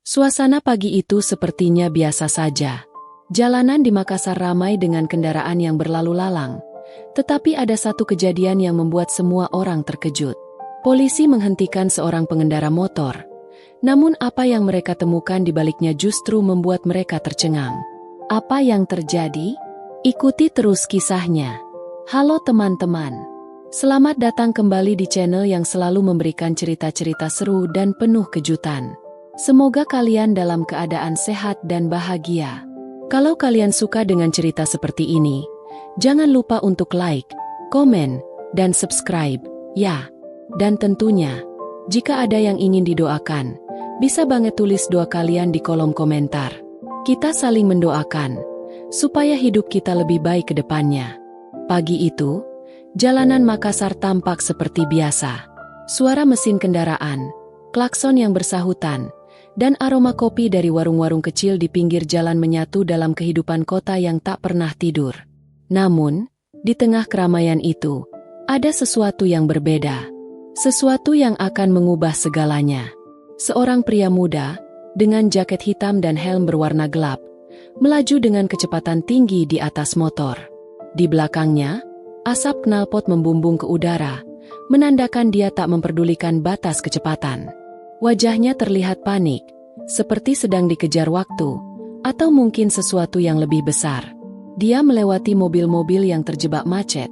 Suasana pagi itu sepertinya biasa saja. Jalanan di Makassar ramai dengan kendaraan yang berlalu lalang. Tetapi ada satu kejadian yang membuat semua orang terkejut. Polisi menghentikan seorang pengendara motor. Namun apa yang mereka temukan di baliknya justru membuat mereka tercengang. Apa yang terjadi? Ikuti terus kisahnya. Halo teman-teman. Selamat datang kembali di channel yang selalu memberikan cerita-cerita seru dan penuh kejutan. Semoga kalian dalam keadaan sehat dan bahagia. Kalau kalian suka dengan cerita seperti ini, jangan lupa untuk like, komen, dan subscribe, ya. Dan tentunya, jika ada yang ingin didoakan, bisa banget tulis doa kalian di kolom komentar. Kita saling mendoakan, supaya hidup kita lebih baik ke depannya. Pagi itu, jalanan Makassar tampak seperti biasa. Suara mesin kendaraan, klakson yang bersahutan, dan aroma kopi dari warung-warung kecil di pinggir jalan menyatu dalam kehidupan kota yang tak pernah tidur. Namun, di tengah keramaian itu, ada sesuatu yang berbeda. Sesuatu yang akan mengubah segalanya. Seorang pria muda, dengan jaket hitam dan helm berwarna gelap, melaju dengan kecepatan tinggi di atas motor. Di belakangnya, asap knalpot membumbung ke udara, menandakan dia tak memperdulikan batas kecepatan. Wajahnya terlihat panik, seperti sedang dikejar waktu, atau mungkin sesuatu yang lebih besar. Dia melewati mobil-mobil yang terjebak macet,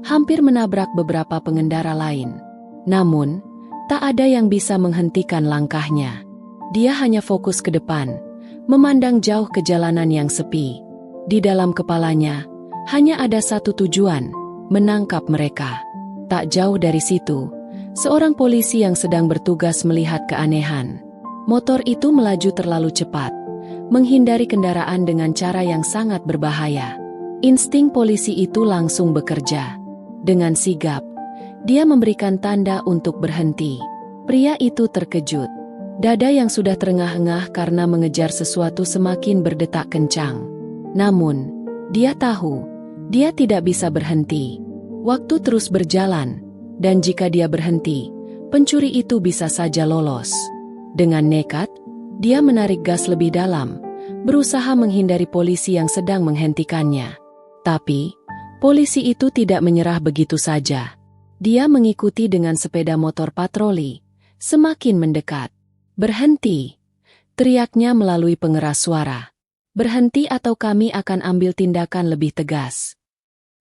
hampir menabrak beberapa pengendara lain. Namun, tak ada yang bisa menghentikan langkahnya. Dia hanya fokus ke depan, memandang jauh ke jalanan yang sepi. Di dalam kepalanya, hanya ada satu tujuan, menangkap mereka. Tak jauh dari situ, seorang polisi yang sedang bertugas melihat keanehan. Motor itu melaju terlalu cepat, menghindari kendaraan dengan cara yang sangat berbahaya. Insting polisi itu langsung bekerja. Dengan sigap, dia memberikan tanda untuk berhenti. Pria itu terkejut. Dada yang sudah terengah-engah karena mengejar sesuatu semakin berdetak kencang. Namun, dia tahu, dia tidak bisa berhenti. Waktu terus berjalan. Dan jika dia berhenti, pencuri itu bisa saja lolos. Dengan nekat, dia menarik gas lebih dalam, berusaha menghindari polisi yang sedang menghentikannya. Tapi, polisi itu tidak menyerah begitu saja. Dia mengikuti dengan sepeda motor patroli, semakin mendekat. "Berhenti!" teriaknya melalui pengeras suara. "Berhenti atau kami akan ambil tindakan lebih tegas."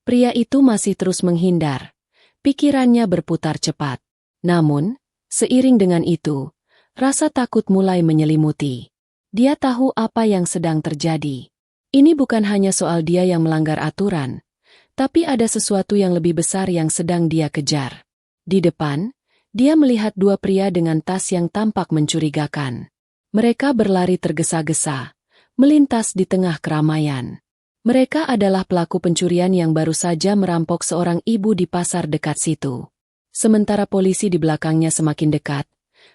Pria itu masih terus menghindar. Pikirannya berputar cepat. Namun, seiring dengan itu, rasa takut mulai menyelimuti. Dia tahu apa yang sedang terjadi. Ini bukan hanya soal dia yang melanggar aturan, tapi ada sesuatu yang lebih besar yang sedang dia kejar. Di depan, dia melihat dua pria dengan tas yang tampak mencurigakan. Mereka berlari tergesa-gesa, melintas di tengah keramaian. Mereka adalah pelaku pencurian yang baru saja merampok seorang ibu di pasar dekat situ. Sementara polisi di belakangnya semakin dekat,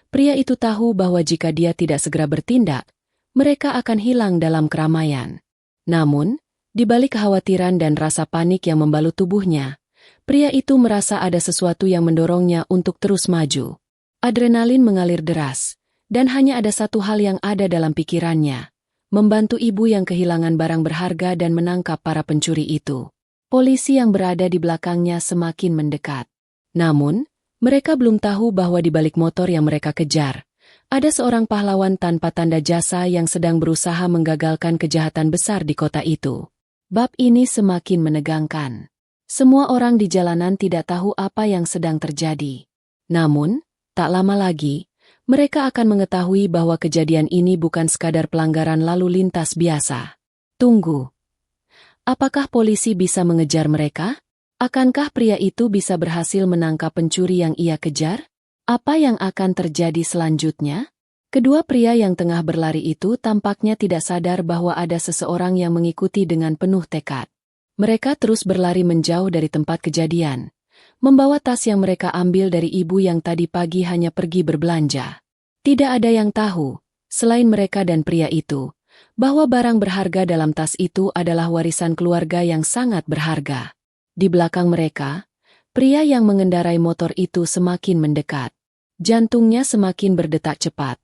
pria itu tahu bahwa jika dia tidak segera bertindak, mereka akan hilang dalam keramaian. Namun, di balik kekhawatiran dan rasa panik yang membalut tubuhnya, pria itu merasa ada sesuatu yang mendorongnya untuk terus maju. Adrenalin mengalir deras, dan hanya ada satu hal yang ada dalam pikirannya. Membantu ibu yang kehilangan barang berharga dan menangkap para pencuri itu. Polisi yang berada di belakangnya semakin mendekat. Namun, mereka belum tahu bahwa di balik motor yang mereka kejar, ada seorang pahlawan tanpa tanda jasa yang sedang berusaha menggagalkan kejahatan besar di kota itu. Bab ini semakin menegangkan. Semua orang di jalanan tidak tahu apa yang sedang terjadi. Namun, tak lama lagi, mereka akan mengetahui bahwa kejadian ini bukan sekadar pelanggaran lalu lintas biasa. Tunggu. Apakah polisi bisa mengejar mereka? Akankah pria itu bisa berhasil menangkap pencuri yang ia kejar? Apa yang akan terjadi selanjutnya? Kedua pria yang tengah berlari itu tampaknya tidak sadar bahwa ada seseorang yang mengikuti dengan penuh tekad. Mereka terus berlari menjauh dari tempat kejadian, membawa tas yang mereka ambil dari ibu yang tadi pagi hanya pergi berbelanja. Tidak ada yang tahu, selain mereka dan pria itu, bahwa barang berharga dalam tas itu adalah warisan keluarga yang sangat berharga. Di belakang mereka, pria yang mengendarai motor itu semakin mendekat. Jantungnya semakin berdetak cepat.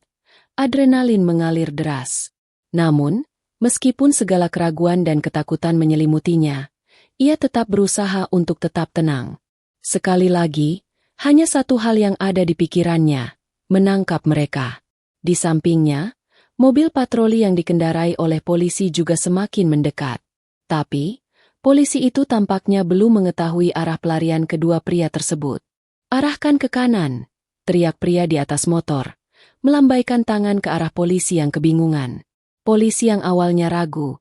Adrenalin mengalir deras. Namun, meskipun segala keraguan dan ketakutan menyelimutinya, ia tetap berusaha untuk tetap tenang. Sekali lagi, hanya satu hal yang ada di pikirannya, menangkap mereka. Di sampingnya, mobil patroli yang dikendarai oleh polisi juga semakin mendekat. Tapi, polisi itu tampaknya belum mengetahui arah pelarian kedua pria tersebut. "Arahkan ke kanan," teriak pria di atas motor, melambaikan tangan ke arah polisi yang kebingungan. Polisi yang awalnya ragu,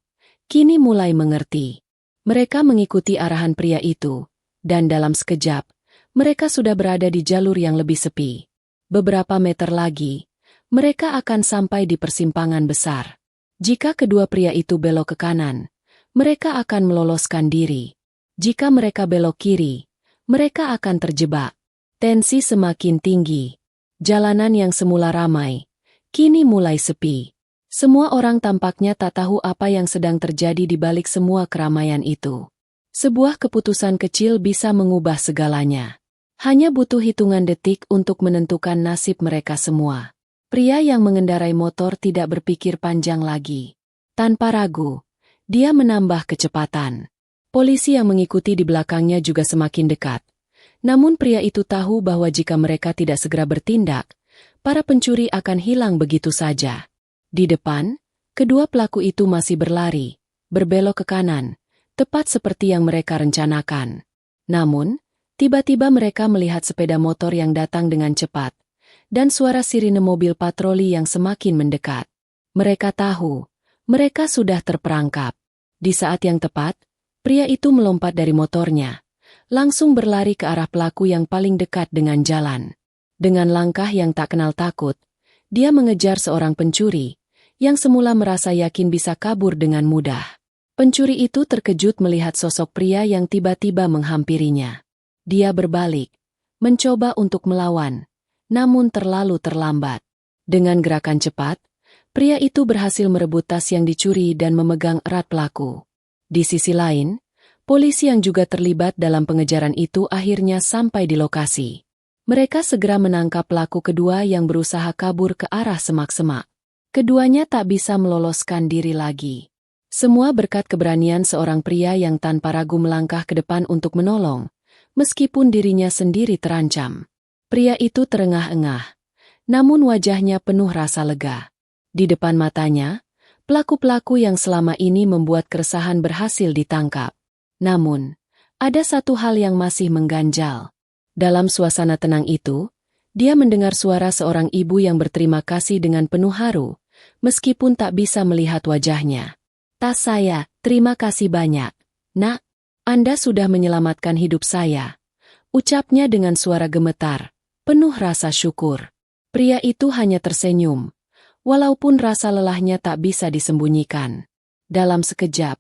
kini mulai mengerti. Mereka mengikuti arahan pria itu, dan dalam sekejap, mereka sudah berada di jalur yang lebih sepi. Beberapa meter lagi, mereka akan sampai di persimpangan besar. Jika kedua pria itu belok ke kanan, mereka akan meloloskan diri. Jika mereka belok kiri, mereka akan terjebak. Tensi semakin tinggi. Jalanan yang semula ramai, kini mulai sepi. Semua orang tampaknya tak tahu apa yang sedang terjadi di balik semua keramaian itu. Sebuah keputusan kecil bisa mengubah segalanya. Hanya butuh hitungan detik untuk menentukan nasib mereka semua. Pria yang mengendarai motor tidak berpikir panjang lagi. Tanpa ragu, dia menambah kecepatan. Polisi yang mengikuti di belakangnya juga semakin dekat. Namun pria itu tahu bahwa jika mereka tidak segera bertindak, para pencuri akan hilang begitu saja. Di depan, kedua pelaku itu masih berlari, berbelok ke kanan, tepat seperti yang mereka rencanakan. Namun, tiba-tiba mereka melihat sepeda motor yang datang dengan cepat, dan suara sirine mobil patroli yang semakin mendekat. Mereka tahu, mereka sudah terperangkap. Di saat yang tepat, pria itu melompat dari motornya, langsung berlari ke arah pelaku yang paling dekat dengan jalan. Dengan langkah yang tak kenal takut, dia mengejar seorang pencuri, yang semula merasa yakin bisa kabur dengan mudah. Pencuri itu terkejut melihat sosok pria yang tiba-tiba menghampirinya. Dia berbalik, mencoba untuk melawan, namun terlalu terlambat. Dengan gerakan cepat, pria itu berhasil merebut tas yang dicuri dan memegang erat pelaku. Di sisi lain, polisi yang juga terlibat dalam pengejaran itu akhirnya sampai di lokasi. Mereka segera menangkap pelaku kedua yang berusaha kabur ke arah semak-semak. Keduanya tak bisa meloloskan diri lagi. Semua berkat keberanian seorang pria yang tanpa ragu melangkah ke depan untuk menolong, meskipun dirinya sendiri terancam. Pria itu terengah-engah, namun wajahnya penuh rasa lega. Di depan matanya, pelaku-pelaku yang selama ini membuat keresahan berhasil ditangkap. Namun, ada satu hal yang masih mengganjal. Dalam suasana tenang itu, dia mendengar suara seorang ibu yang berterima kasih dengan penuh haru, meskipun tak bisa melihat wajahnya. "Tas saya, terima kasih banyak. Nak, Anda sudah menyelamatkan hidup saya," ucapnya dengan suara gemetar, penuh rasa syukur. Pria itu hanya tersenyum, walaupun rasa lelahnya tak bisa disembunyikan. Dalam sekejap,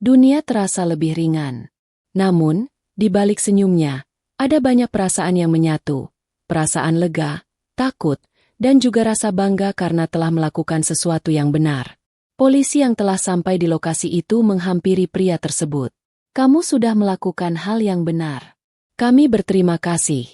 dunia terasa lebih ringan. Namun, di balik senyumnya, ada banyak perasaan yang menyatu. Perasaan lega, takut, dan juga rasa bangga karena telah melakukan sesuatu yang benar. Polisi yang telah sampai di lokasi itu menghampiri pria tersebut. "Kamu sudah melakukan hal yang benar. Kami berterima kasih,"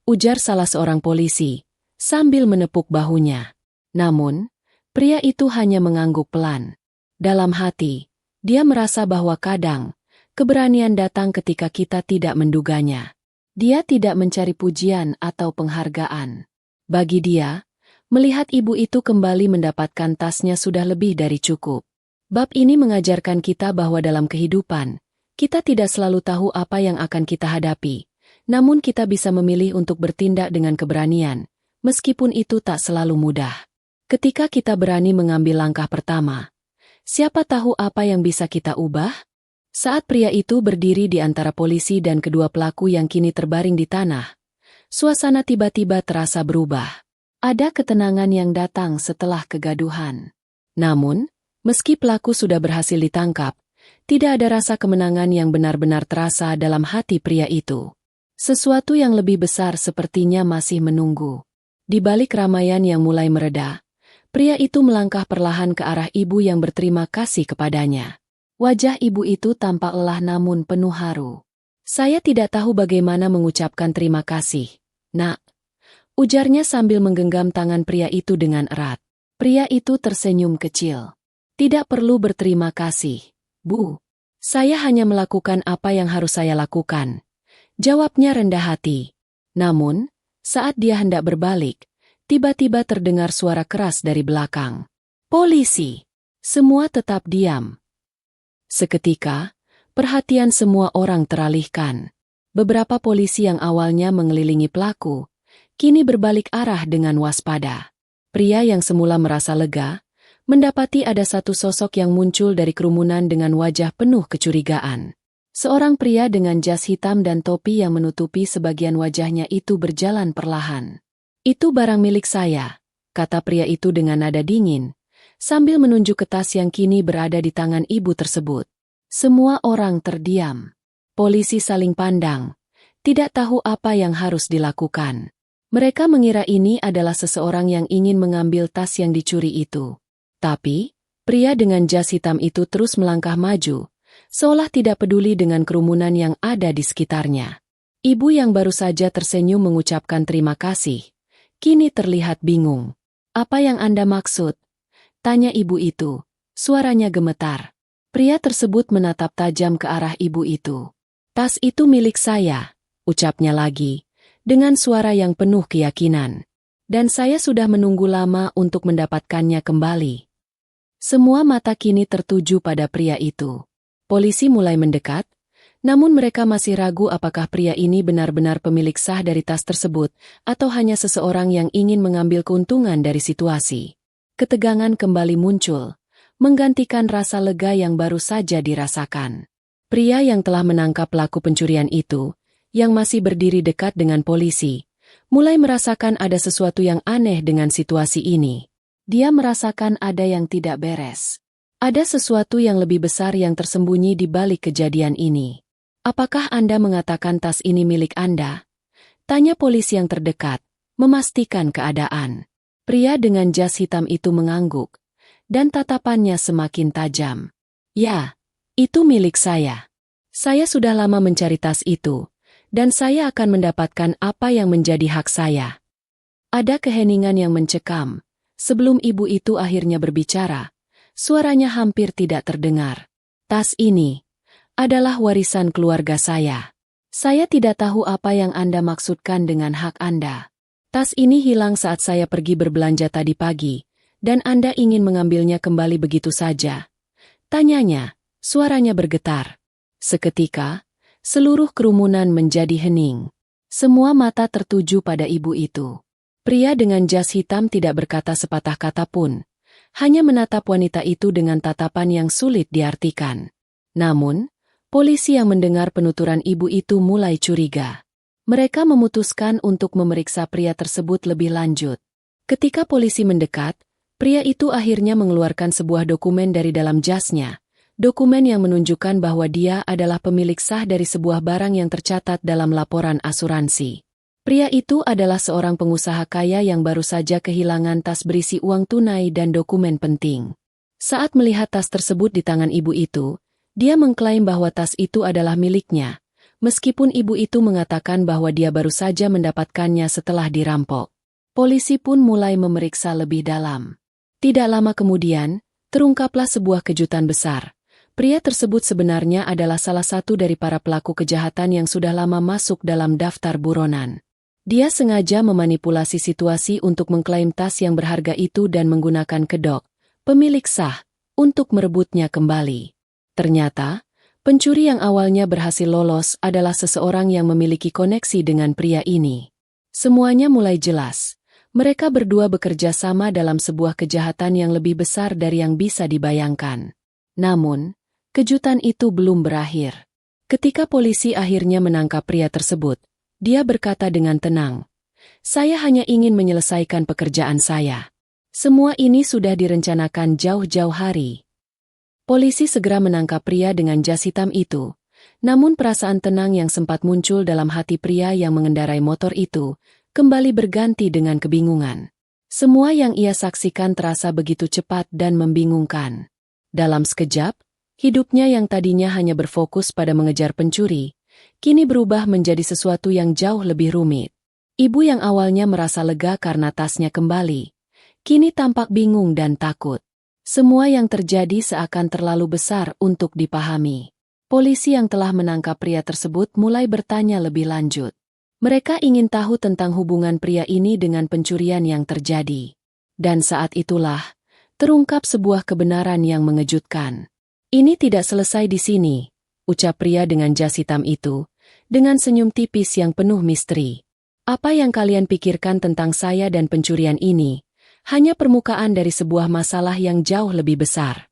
ujar salah seorang polisi, sambil menepuk bahunya. Namun, pria itu hanya mengangguk pelan. Dalam hati, dia merasa bahwa kadang, keberanian datang ketika kita tidak menduganya. Dia tidak mencari pujian atau penghargaan. Bagi dia, melihat ibu itu kembali mendapatkan tasnya sudah lebih dari cukup. Bab ini mengajarkan kita bahwa dalam kehidupan, kita tidak selalu tahu apa yang akan kita hadapi, namun kita bisa memilih untuk bertindak dengan keberanian, meskipun itu tak selalu mudah. Ketika kita berani mengambil langkah pertama, siapa tahu apa yang bisa kita ubah? Saat pria itu berdiri di antara polisi dan kedua pelaku yang kini terbaring di tanah, suasana tiba-tiba terasa berubah. Ada ketenangan yang datang setelah kegaduhan. Namun, meski pelaku sudah berhasil ditangkap, tidak ada rasa kemenangan yang benar-benar terasa dalam hati pria itu. Sesuatu yang lebih besar sepertinya masih menunggu. Di balik keramaian yang mulai mereda, pria itu melangkah perlahan ke arah ibu yang berterima kasih kepadanya. Wajah ibu itu tampak lelah namun penuh haru. "Saya tidak tahu bagaimana mengucapkan terima kasih, Nak," ujarnya sambil menggenggam tangan pria itu dengan erat. Pria itu tersenyum kecil. Tidak perlu berterima kasih, Bu. Saya hanya melakukan apa yang harus saya lakukan. Jawabnya rendah hati. Namun, saat dia hendak berbalik, tiba-tiba terdengar suara keras dari belakang. Polisi! Semua tetap diam. Seketika, perhatian semua orang teralihkan. Beberapa polisi yang awalnya mengelilingi pelaku, kini berbalik arah dengan waspada. Pria yang semula merasa lega, mendapati ada satu sosok yang muncul dari kerumunan dengan wajah penuh kecurigaan. Seorang pria dengan jas hitam dan topi yang menutupi sebagian wajahnya itu berjalan perlahan. Itu barang milik saya, kata pria itu dengan nada dingin, sambil menunjuk ke tas yang kini berada di tangan ibu tersebut. Semua orang terdiam. Polisi saling pandang, tidak tahu apa yang harus dilakukan. Mereka mengira ini adalah seseorang yang ingin mengambil tas yang dicuri itu. Tapi, pria dengan jas hitam itu terus melangkah maju, seolah tidak peduli dengan kerumunan yang ada di sekitarnya. Ibu yang baru saja tersenyum mengucapkan terima kasih, kini terlihat bingung. Apa yang Anda maksud? Tanya ibu itu, suaranya gemetar. Pria tersebut menatap tajam ke arah ibu itu. Tas itu milik saya, ucapnya lagi, dengan suara yang penuh keyakinan. Dan saya sudah menunggu lama untuk mendapatkannya kembali. Semua mata kini tertuju pada pria itu. Polisi mulai mendekat, namun mereka masih ragu apakah pria ini benar-benar pemilik sah dari tas tersebut, atau hanya seseorang yang ingin mengambil keuntungan dari situasi. Ketegangan kembali muncul, menggantikan rasa lega yang baru saja dirasakan. Pria yang telah menangkap pelaku pencurian itu, yang masih berdiri dekat dengan polisi, mulai merasakan ada sesuatu yang aneh dengan situasi ini. Dia merasakan ada yang tidak beres. Ada sesuatu yang lebih besar yang tersembunyi di balik kejadian ini. Apakah Anda mengatakan tas ini milik Anda? Tanya polisi yang terdekat, memastikan keadaan. Pria dengan jas hitam itu mengangguk, dan tatapannya semakin tajam. Ya, itu milik saya. Saya sudah lama mencari tas itu, dan saya akan mendapatkan apa yang menjadi hak saya. Ada keheningan yang mencekam, sebelum ibu itu akhirnya berbicara. Suaranya hampir tidak terdengar. Tas ini adalah warisan keluarga saya. Saya tidak tahu apa yang Anda maksudkan dengan hak Anda. Tas ini hilang saat saya pergi berbelanja tadi pagi, dan Anda ingin mengambilnya kembali begitu saja. Tanyanya, suaranya bergetar. Seketika, seluruh kerumunan menjadi hening. Semua mata tertuju pada ibu itu. Pria dengan jas hitam tidak berkata sepatah kata pun. Hanya menatap wanita itu dengan tatapan yang sulit diartikan. Namun, polisi yang mendengar penuturan ibu itu mulai curiga. Mereka memutuskan untuk memeriksa pria tersebut lebih lanjut. Ketika polisi mendekat, pria itu akhirnya mengeluarkan sebuah dokumen dari dalam jasnya. Dokumen yang menunjukkan bahwa dia adalah pemilik sah dari sebuah barang yang tercatat dalam laporan asuransi. Pria itu adalah seorang pengusaha kaya yang baru saja kehilangan tas berisi uang tunai dan dokumen penting. Saat melihat tas tersebut di tangan ibu itu, dia mengklaim bahwa tas itu adalah miliknya, meskipun ibu itu mengatakan bahwa dia baru saja mendapatkannya setelah dirampok. Polisi pun mulai memeriksa lebih dalam. Tidak lama kemudian, terungkaplah sebuah kejutan besar. Pria tersebut sebenarnya adalah salah satu dari para pelaku kejahatan yang sudah lama masuk dalam daftar buronan. Dia sengaja memanipulasi situasi untuk mengklaim tas yang berharga itu dan menggunakan kedok, pemilik sah, untuk merebutnya kembali. Ternyata, pencuri yang awalnya berhasil lolos adalah seseorang yang memiliki koneksi dengan pria ini. Semuanya mulai jelas. Mereka berdua bekerja sama dalam sebuah kejahatan yang lebih besar dari yang bisa dibayangkan. Namun, kejutan itu belum berakhir. Ketika polisi akhirnya menangkap pria tersebut, dia berkata dengan tenang, "Saya hanya ingin menyelesaikan pekerjaan saya. Semua ini sudah direncanakan jauh-jauh hari." Polisi segera menangkap pria dengan jas hitam itu, namun perasaan tenang yang sempat muncul dalam hati pria yang mengendarai motor itu, kembali berganti dengan kebingungan. Semua yang ia saksikan terasa begitu cepat dan membingungkan. Dalam sekejap, hidupnya yang tadinya hanya berfokus pada mengejar pencuri, kini berubah menjadi sesuatu yang jauh lebih rumit. Ibu yang awalnya merasa lega karena tasnya kembali, kini tampak bingung dan takut. Semua yang terjadi seakan terlalu besar untuk dipahami. Polisi yang telah menangkap pria tersebut mulai bertanya lebih lanjut. Mereka ingin tahu tentang hubungan pria ini dengan pencurian yang terjadi. Dan saat itulah, terungkap sebuah kebenaran yang mengejutkan. "Ini tidak selesai di sini," ucap pria dengan jas hitam itu, dengan senyum tipis yang penuh misteri. "Apa yang kalian pikirkan tentang saya dan pencurian ini, hanya permukaan dari sebuah masalah yang jauh lebih besar."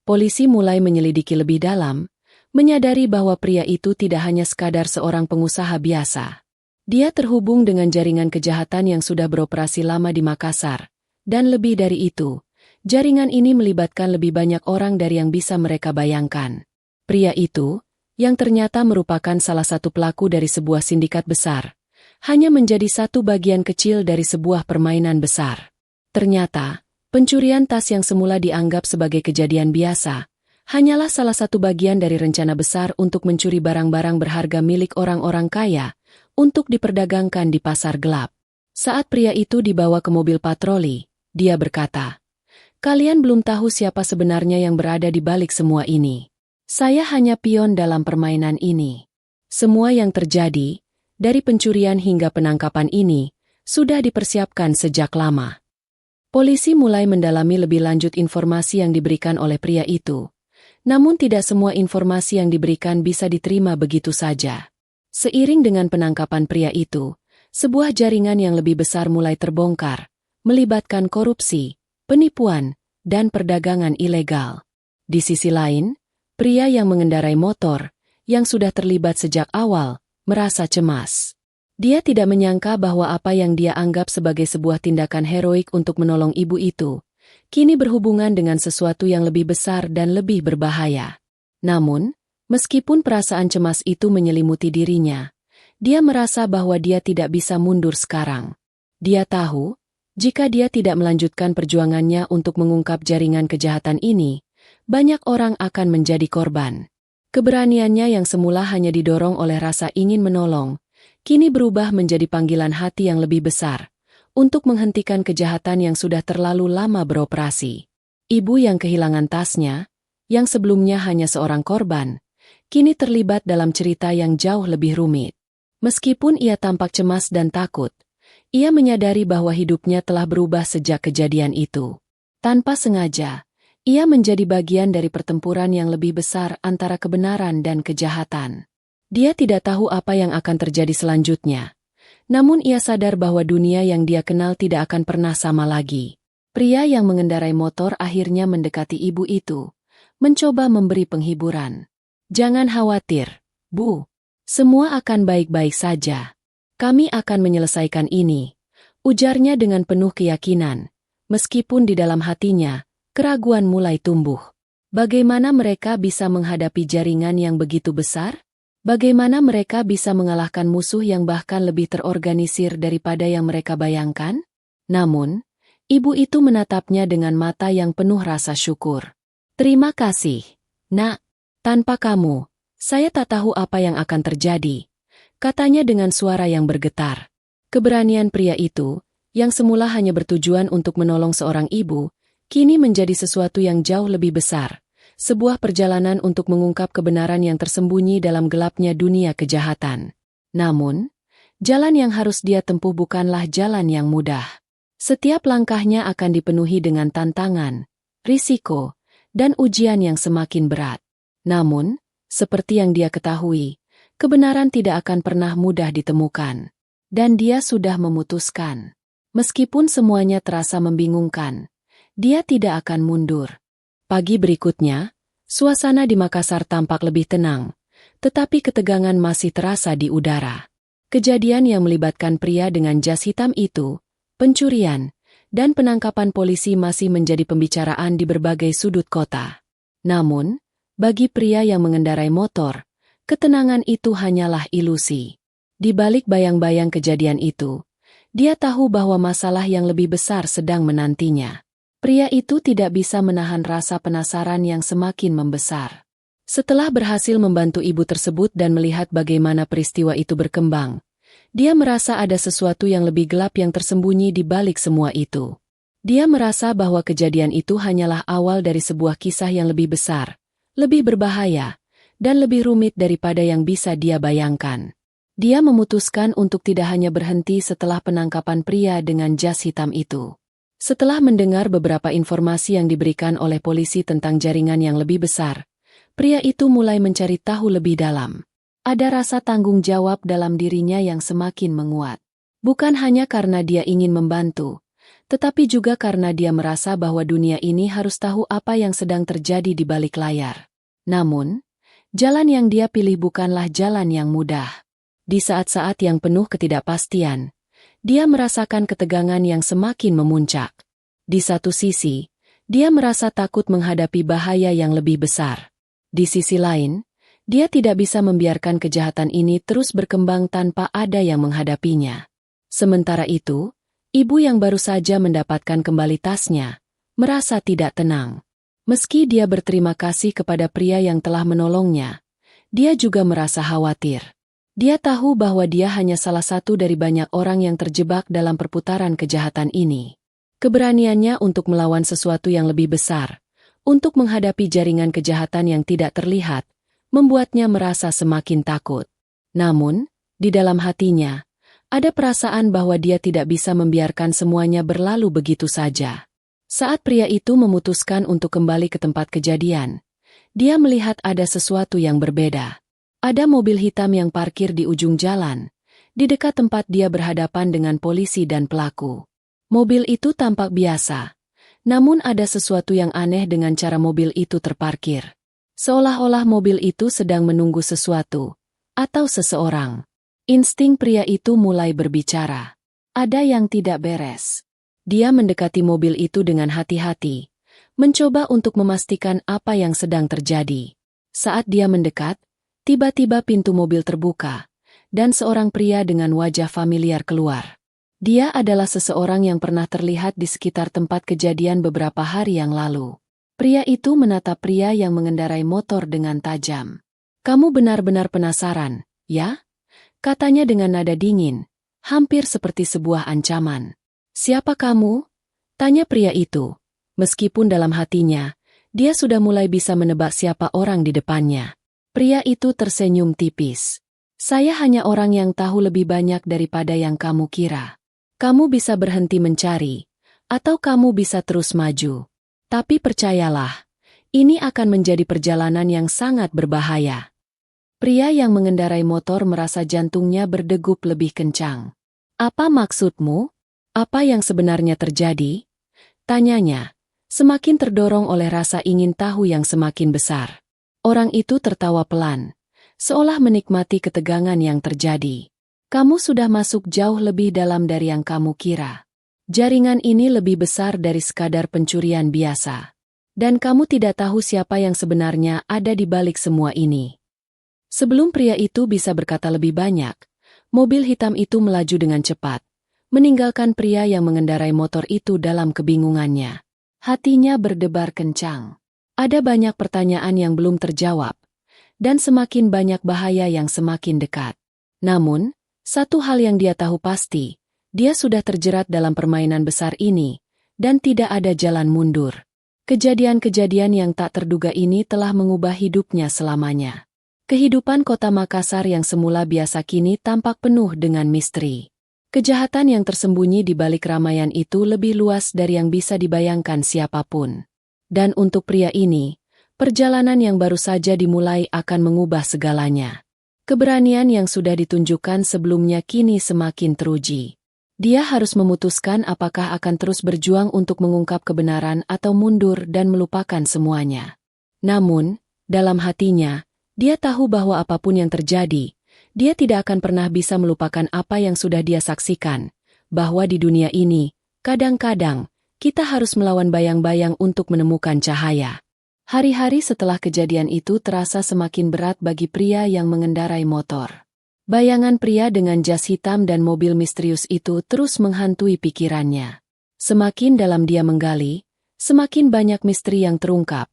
Polisi mulai menyelidiki lebih dalam, menyadari bahwa pria itu tidak hanya sekadar seorang pengusaha biasa. Dia terhubung dengan jaringan kejahatan yang sudah beroperasi lama di Makassar, dan lebih dari itu, jaringan ini melibatkan lebih banyak orang dari yang bisa mereka bayangkan. Pria itu, yang ternyata merupakan salah satu pelaku dari sebuah sindikat besar, hanya menjadi satu bagian kecil dari sebuah permainan besar. Ternyata, pencurian tas yang semula dianggap sebagai kejadian biasa, hanyalah salah satu bagian dari rencana besar untuk mencuri barang-barang berharga milik orang-orang kaya, untuk diperdagangkan di pasar gelap. Saat pria itu dibawa ke mobil patroli, dia berkata, "Kalian belum tahu siapa sebenarnya yang berada di balik semua ini. Saya hanya pion dalam permainan ini. Semua yang terjadi, dari pencurian hingga penangkapan ini, sudah dipersiapkan sejak lama." Polisi mulai mendalami lebih lanjut informasi yang diberikan oleh pria itu. Namun tidak semua informasi yang diberikan bisa diterima begitu saja. Seiring dengan penangkapan pria itu, sebuah jaringan yang lebih besar mulai terbongkar, melibatkan korupsi, penipuan, dan perdagangan ilegal. Di sisi lain, pria yang mengendarai motor, yang sudah terlibat sejak awal, merasa cemas. Dia tidak menyangka bahwa apa yang dia anggap sebagai sebuah tindakan heroik untuk menolong ibu itu, kini berhubungan dengan sesuatu yang lebih besar dan lebih berbahaya. Namun, meskipun perasaan cemas itu menyelimuti dirinya, dia merasa bahwa dia tidak bisa mundur sekarang. Dia tahu, jika dia tidak melanjutkan perjuangannya untuk mengungkap jaringan kejahatan ini, banyak orang akan menjadi korban. Keberaniannya yang semula hanya didorong oleh rasa ingin menolong, kini berubah menjadi panggilan hati yang lebih besar, untuk menghentikan kejahatan yang sudah terlalu lama beroperasi. Ibu yang kehilangan tasnya, yang sebelumnya hanya seorang korban, kini terlibat dalam cerita yang jauh lebih rumit. Meskipun ia tampak cemas dan takut, ia menyadari bahwa hidupnya telah berubah sejak kejadian itu. Tanpa sengaja, ia menjadi bagian dari pertempuran yang lebih besar antara kebenaran dan kejahatan. Dia tidak tahu apa yang akan terjadi selanjutnya. Namun ia sadar bahwa dunia yang dia kenal tidak akan pernah sama lagi. Pria yang mengendarai motor akhirnya mendekati ibu itu, mencoba memberi penghiburan. "Jangan khawatir, Bu. Semua akan baik-baik saja. Kami akan menyelesaikan ini," ujarnya dengan penuh keyakinan. Meskipun di dalam hatinya, keraguan mulai tumbuh. Bagaimana mereka bisa menghadapi jaringan yang begitu besar? Bagaimana mereka bisa mengalahkan musuh yang bahkan lebih terorganisir daripada yang mereka bayangkan? Namun, ibu itu menatapnya dengan mata yang penuh rasa syukur. "Terima kasih, Nak. Tanpa kamu, saya tak tahu apa yang akan terjadi," katanya dengan suara yang bergetar. Keberanian pria itu, yang semula hanya bertujuan untuk menolong seorang ibu, kini menjadi sesuatu yang jauh lebih besar. Sebuah perjalanan untuk mengungkap kebenaran yang tersembunyi dalam gelapnya dunia kejahatan. Namun, jalan yang harus dia tempuh bukanlah jalan yang mudah. Setiap langkahnya akan dipenuhi dengan tantangan, risiko, dan ujian yang semakin berat. Namun, seperti yang dia ketahui, kebenaran tidak akan pernah mudah ditemukan. Dan dia sudah memutuskan. Meskipun semuanya terasa membingungkan, dia tidak akan mundur. Pagi berikutnya, suasana di Makassar tampak lebih tenang, tetapi ketegangan masih terasa di udara. Kejadian yang melibatkan pria dengan jas hitam itu, pencurian, dan penangkapan polisi masih menjadi pembicaraan di berbagai sudut kota. Namun, bagi pria yang mengendarai motor, ketenangan itu hanyalah ilusi. Di balik bayang-bayang kejadian itu, dia tahu bahwa masalah yang lebih besar sedang menantinya. Pria itu tidak bisa menahan rasa penasaran yang semakin membesar. Setelah berhasil membantu ibu tersebut dan melihat bagaimana peristiwa itu berkembang, dia merasa ada sesuatu yang lebih gelap yang tersembunyi di balik semua itu. Dia merasa bahwa kejadian itu hanyalah awal dari sebuah kisah yang lebih besar, lebih berbahaya, dan lebih rumit daripada yang bisa dia bayangkan. Dia memutuskan untuk tidak hanya berhenti setelah penangkapan pria dengan jas hitam itu. Setelah mendengar beberapa informasi yang diberikan oleh polisi tentang jaringan yang lebih besar, pria itu mulai mencari tahu lebih dalam. Ada rasa tanggung jawab dalam dirinya yang semakin menguat. Bukan hanya karena dia ingin membantu, tetapi juga karena dia merasa bahwa dunia ini harus tahu apa yang sedang terjadi di balik layar. Namun, jalan yang dia pilih bukanlah jalan yang mudah. Di saat-saat yang penuh ketidakpastian, dia merasakan ketegangan yang semakin memuncak. Di satu sisi, dia merasa takut menghadapi bahaya yang lebih besar. Di sisi lain, dia tidak bisa membiarkan kejahatan ini terus berkembang tanpa ada yang menghadapinya. Sementara itu, ibu yang baru saja mendapatkan kembali tasnya, merasa tidak tenang. Meski dia berterima kasih kepada pria yang telah menolongnya, dia juga merasa khawatir. Dia tahu bahwa dia hanya salah satu dari banyak orang yang terjebak dalam perputaran kejahatan ini. Keberaniannya untuk melawan sesuatu yang lebih besar, untuk menghadapi jaringan kejahatan yang tidak terlihat, membuatnya merasa semakin takut. Namun, di dalam hatinya, ada perasaan bahwa dia tidak bisa membiarkan semuanya berlalu begitu saja. Saat pria itu memutuskan untuk kembali ke tempat kejadian, dia melihat ada sesuatu yang berbeda. Ada mobil hitam yang parkir di ujung jalan, di dekat tempat dia berhadapan dengan polisi dan pelaku. Mobil itu tampak biasa, namun ada sesuatu yang aneh dengan cara mobil itu terparkir. Seolah-olah mobil itu sedang menunggu sesuatu, atau seseorang. Insting pria itu mulai berbicara. Ada yang tidak beres. Dia mendekati mobil itu dengan hati-hati, mencoba untuk memastikan apa yang sedang terjadi. Saat dia mendekat, tiba-tiba pintu mobil terbuka, dan seorang pria dengan wajah familiar keluar. Dia adalah seseorang yang pernah terlihat di sekitar tempat kejadian beberapa hari yang lalu. Pria itu menatap pria yang mengendarai motor dengan tajam. "Kamu benar-benar penasaran, ya?" Katanya dengan nada dingin, hampir seperti sebuah ancaman. "Siapa kamu?" tanya pria itu. Meskipun dalam hatinya, dia sudah mulai bisa menebak siapa orang di depannya. Pria itu tersenyum tipis. "Saya hanya orang yang tahu lebih banyak daripada yang kamu kira. Kamu bisa berhenti mencari, atau kamu bisa terus maju. Tapi percayalah, ini akan menjadi perjalanan yang sangat berbahaya." Pria yang mengendarai motor merasa jantungnya berdegup lebih kencang. "Apa maksudmu? Apa yang sebenarnya terjadi?" tanyanya, semakin terdorong oleh rasa ingin tahu yang semakin besar. Orang itu tertawa pelan, seolah menikmati ketegangan yang terjadi. "Kamu sudah masuk jauh lebih dalam dari yang kamu kira. Jaringan ini lebih besar dari sekadar pencurian biasa. Dan kamu tidak tahu siapa yang sebenarnya ada di balik semua ini." Sebelum pria itu bisa berkata lebih banyak, mobil hitam itu melaju dengan cepat, meninggalkan pria yang mengendarai motor itu dalam kebingungannya. Hatinya berdebar kencang. Ada banyak pertanyaan yang belum terjawab, dan semakin banyak bahaya yang semakin dekat. Namun, satu hal yang dia tahu pasti, dia sudah terjerat dalam permainan besar ini, dan tidak ada jalan mundur. Kejadian-kejadian yang tak terduga ini telah mengubah hidupnya selamanya. Kehidupan kota Makassar yang semula biasa kini tampak penuh dengan misteri. Kejahatan yang tersembunyi di balik keramaian itu lebih luas dari yang bisa dibayangkan siapapun. Dan untuk pria ini, perjalanan yang baru saja dimulai akan mengubah segalanya. Keberanian yang sudah ditunjukkan sebelumnya kini semakin teruji. Dia harus memutuskan apakah akan terus berjuang untuk mengungkap kebenaran atau mundur dan melupakan semuanya. Namun, dalam hatinya, dia tahu bahwa apapun yang terjadi, dia tidak akan pernah bisa melupakan apa yang sudah dia saksikan, bahwa di dunia ini, kadang-kadang, kita harus melawan bayang-bayang untuk menemukan cahaya. Hari-hari setelah kejadian itu terasa semakin berat bagi pria yang mengendarai motor. Bayangan pria dengan jas hitam dan mobil misterius itu terus menghantui pikirannya. Semakin dalam dia menggali, semakin banyak misteri yang terungkap,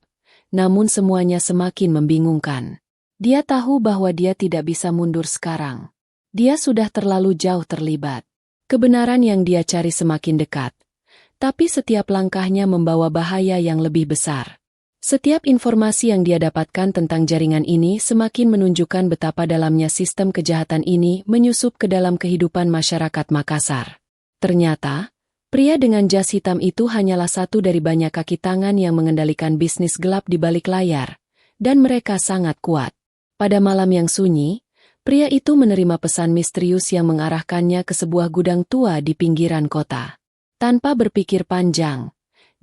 namun semuanya semakin membingungkan. Dia tahu bahwa dia tidak bisa mundur sekarang. Dia sudah terlalu jauh terlibat. Kebenaran yang dia cari semakin dekat. Tapi setiap langkahnya membawa bahaya yang lebih besar. Setiap informasi yang dia dapatkan tentang jaringan ini semakin menunjukkan betapa dalamnya sistem kejahatan ini menyusup ke dalam kehidupan masyarakat Makassar. Ternyata, pria dengan jas hitam itu hanyalah satu dari banyak kaki tangan yang mengendalikan bisnis gelap di balik layar, dan mereka sangat kuat. Pada malam yang sunyi, pria itu menerima pesan misterius yang mengarahkannya ke sebuah gudang tua di pinggiran kota. Tanpa berpikir panjang,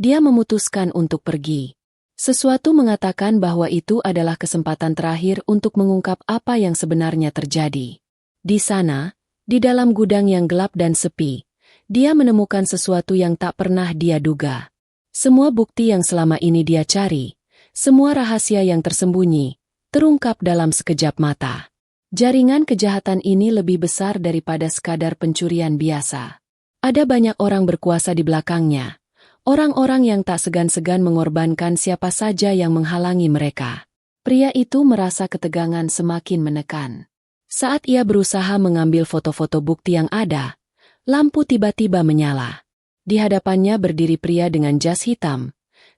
dia memutuskan untuk pergi. Sesuatu mengatakan bahwa itu adalah kesempatan terakhir untuk mengungkap apa yang sebenarnya terjadi. Di sana, di dalam gudang yang gelap dan sepi, dia menemukan sesuatu yang tak pernah dia duga. Semua bukti yang selama ini dia cari, semua rahasia yang tersembunyi, terungkap dalam sekejap mata. Jaringan kejahatan ini lebih besar daripada sekadar pencurian biasa. Ada banyak orang berkuasa di belakangnya. Orang-orang yang tak segan-segan mengorbankan siapa saja yang menghalangi mereka. Pria itu merasa ketegangan semakin menekan. Saat ia berusaha mengambil foto-foto bukti yang ada, lampu tiba-tiba menyala. Di hadapannya berdiri pria dengan jas hitam,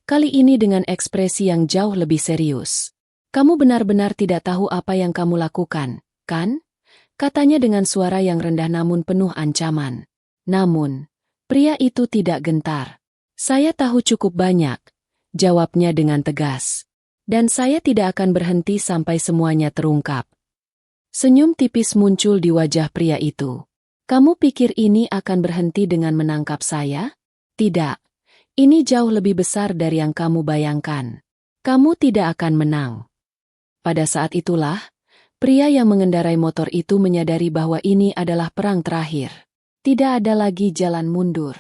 kali ini dengan ekspresi yang jauh lebih serius. "Kamu benar-benar tidak tahu apa yang kamu lakukan, kan?" Katanya dengan suara yang rendah namun penuh ancaman. Namun, pria itu tidak gentar. "Saya tahu cukup banyak," jawabnya dengan tegas. "Dan saya tidak akan berhenti sampai semuanya terungkap." Senyum tipis muncul di wajah pria itu. "Kamu pikir ini akan berhenti dengan menangkap saya? Tidak. Ini jauh lebih besar dari yang kamu bayangkan. Kamu tidak akan menang." Pada saat itulah, pria yang mengendarai motor itu menyadari bahwa ini adalah perang terakhir. Tidak ada lagi jalan mundur.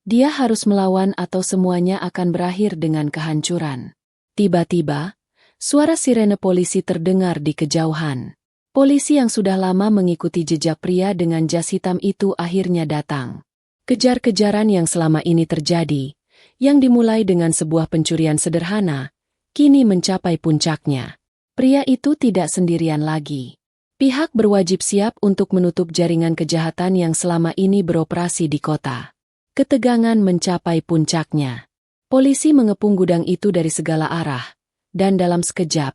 Dia harus melawan atau semuanya akan berakhir dengan kehancuran. Tiba-tiba, suara sirene polisi terdengar di kejauhan. Polisi yang sudah lama mengikuti jejak pria dengan jas hitam itu akhirnya datang. Kejar-kejaran yang selama ini terjadi, yang dimulai dengan sebuah pencurian sederhana, kini mencapai puncaknya. Pria itu tidak sendirian lagi. Pihak berwajib siap untuk menutup jaringan kejahatan yang selama ini beroperasi di kota. Ketegangan mencapai puncaknya. Polisi mengepung gudang itu dari segala arah, dan dalam sekejap,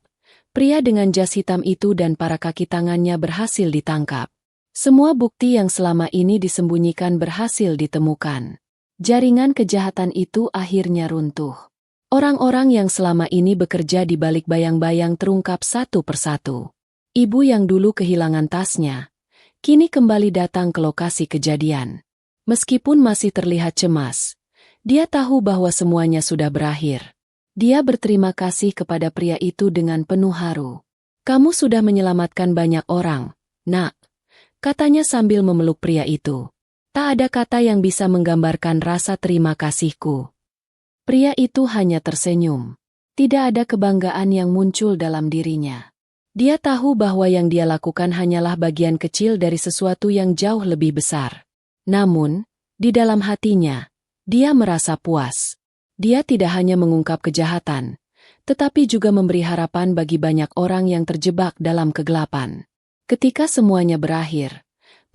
pria dengan jas hitam itu dan para kaki tangannya berhasil ditangkap. Semua bukti yang selama ini disembunyikan berhasil ditemukan. Jaringan kejahatan itu akhirnya runtuh. Orang-orang yang selama ini bekerja di balik bayang-bayang terungkap satu persatu. Ibu yang dulu kehilangan tasnya, kini kembali datang ke lokasi kejadian. Meskipun masih terlihat cemas, dia tahu bahwa semuanya sudah berakhir. Dia berterima kasih kepada pria itu dengan penuh haru. "Kamu sudah menyelamatkan banyak orang, Nak," katanya sambil memeluk pria itu. Tak ada kata yang bisa menggambarkan rasa terima kasihku. Pria itu hanya tersenyum. Tidak ada kebanggaan yang muncul dalam dirinya. Dia tahu bahwa yang dia lakukan hanyalah bagian kecil dari sesuatu yang jauh lebih besar. Namun, di dalam hatinya, dia merasa puas. Dia tidak hanya mengungkap kejahatan, tetapi juga memberi harapan bagi banyak orang yang terjebak dalam kegelapan. Ketika semuanya berakhir,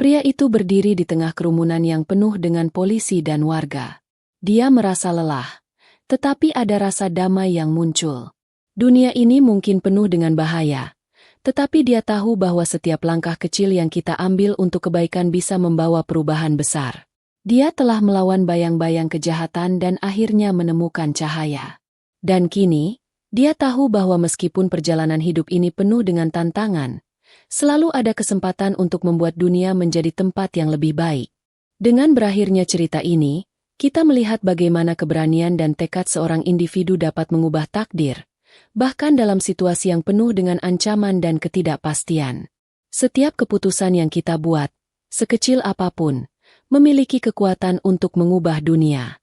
pria itu berdiri di tengah kerumunan yang penuh dengan polisi dan warga. Dia merasa lelah, tetapi ada rasa damai yang muncul. Dunia ini mungkin penuh dengan bahaya, tetapi dia tahu bahwa setiap langkah kecil yang kita ambil untuk kebaikan bisa membawa perubahan besar. Dia telah melawan bayang-bayang kejahatan dan akhirnya menemukan cahaya. Dan kini, dia tahu bahwa meskipun perjalanan hidup ini penuh dengan tantangan, selalu ada kesempatan untuk membuat dunia menjadi tempat yang lebih baik. Dengan berakhirnya cerita ini, kita melihat bagaimana keberanian dan tekad seorang individu dapat mengubah takdir, bahkan dalam situasi yang penuh dengan ancaman dan ketidakpastian. Setiap keputusan yang kita buat, sekecil apapun, memiliki kekuatan untuk mengubah dunia.